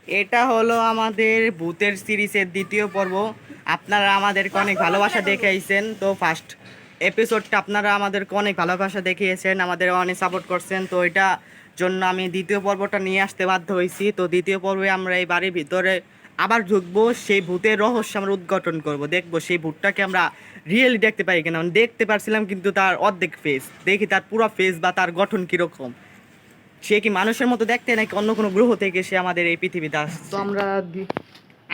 এটা হলো আমাদের ভূতের সিরিজের দ্বিতীয় পর্ব। আপনারা আমাদেরকে অনেক ভালোবাসা দেখিয়েছেন, তো ফার্স্ট এপিসোডটা আপনারা আমাদেরকে অনেক ভালোবাসা দেখিয়েছেন, আমাদের অনেক সাপোর্ট করছেন, তো এটা জন্য আমি দ্বিতীয় পর্বটা নিয়ে আসতে বাধ্য হয়েছি। তো দ্বিতীয় পর্বে আমরা এই বাড়ির ভিতরে আবার ঢুকবো, সেই ভূতের রহস্য আমরা উদ্ঘাটন করবো, দেখবো সেই ভূতটাকে আমরা রিয়েলি দেখতে পাই কিনা। দেখতে পারছিলাম কিন্তু তার অর্ধেক ফেস, দেখি তার পুরো ফেস বা তার গঠন কীরকম, সে কি মানুষের মতো দেখতে নাকি অন্য কোনো গ্রহ থেকে সে আমাদের এই পৃথিবীতে আসছে। তো আমরা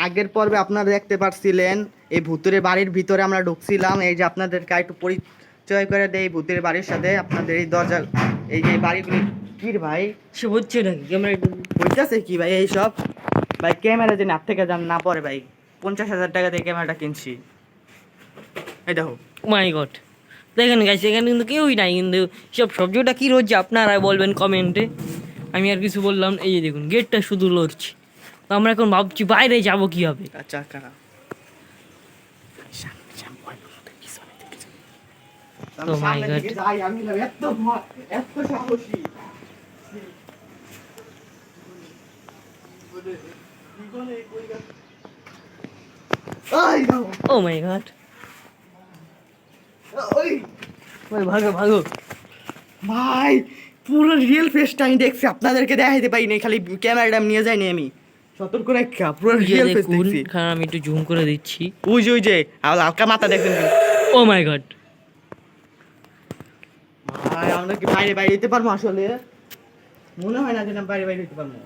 আগের পর্বে আপনারা দেখতে পারছিলেন এই ভূতের বাড়ির ভিতরে আমরা ঢুকছিলাম। এই যে আপনাদেরকে একটু পরিচয় করে দেয় এই ভূতের বাড়ির সাথে। আপনাদের এই দরজা, এই যে বাড়িগুলি কি রে ভাই, সে হচ্ছে নাকি ক্যামেরা বুঝতেছে কি ভাই এইসব? ভাই ক্যামেরা যে হাত থেকে যান না পরে ভাই, 50,000 টাকা দিয়ে ক্যামেরাটা কিনছি। এই দেখো, মাই গড, দেখেন গাইস এখানে কিন্তু কেউই নাই, কিন্তু সব সবজিটা কী রয়েছে আপনারা বলবেন কমেন্টে। আমি আর কিছু বললাম, এই যে দেখুন গেটটা শুধু লড়ছে। তো আমরা এখন ভাবছি বাইরে যাবো কীভাবে। আচ্ছা কারা তো মাই গড, আমি এত সাহসী। ও মাই গড, ভাই ভাগো ভাগো। ভাই পুরো রিয়েল ফেসটা আমি দেখছি, আপনাদেরকে দেখাইতে পারি নাই, খালি ক্যামেরাটা নিয়ে যাইনি আমি সতর্ক রাখা, পুরো রিয়েল ফেস দেখছি। কারণ আমি একটু জুম করে দিচ্ছি। ওই যে হালকা মাথা দেখেন। ও মাই গড, ভাই আমরা কি বাইরে বাইরে যেতে পারবো? আসলে মনে হয় না যে না বাইরে বাইরে যেতে পারবো।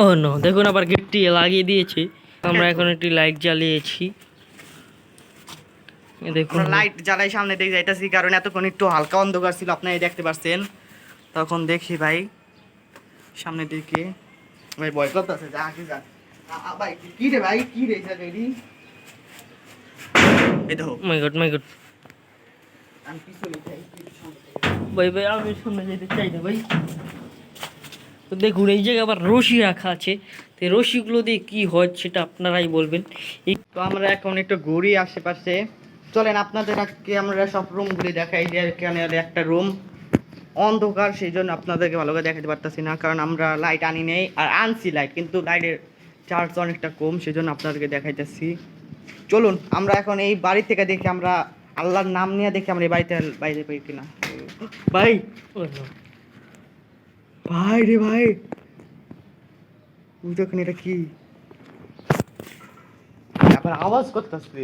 ও নো, দেখুন আবার গেটটি লাগিয়ে দিয়েছে। আমরা এখন একটি লাইট জ্বালিয়েছি, দেখুন লাইট জ্বালাই সামনে দিকে যাইতেছি, কারণ এতক্ষণ একটু হালকা অন্ধকার ছিল, আপনারা দেখতে পাচ্ছেন। তখন দেখি ভাই সামনের দিকে, ভাই ভয় করতেছে, যা আগে যা। ভাই কি রে ভাই, কি রে জায়গা এডি? এই দেখো, মাই গড মাই গড। আমি পিছনে যাই। ভাই ভাই আমি সামনে যেতে চাই না ভাই। তো দেখুন এই জায়গায় আবার রশি রাখা আছে, তো এই রশিগুলো দিয়ে কী হয় সেটা আপনারাই বলবেন। তো আমরা এখন একটু ঘুরি আশেপাশে, চলেন আপনাদের আজকে আমরা সব রুমগুলি দেখাই। যে এখানে একটা রুম অন্ধকার, সেই জন্য আপনাদেরকে ভালো করে দেখাতে পারতেছি না, কারণ আমরা লাইট আনি নেই, আর আনছি লাইট কিন্তু লাইটের চার্জ অনেকটা কম, সেই জন্য আপনাদেরকে দেখাইতেছি। চলুন আমরা এখন এই বাড়ি থেকে দেখি, আমরা আল্লাহর নাম নিয়ে দেখি আমরা এই বাড়িতে বাইরে পাই কিনা। ভাই ভাই রে ভাই, তুই দেখুন এটা কি আবার আওয়াজ করতেছে।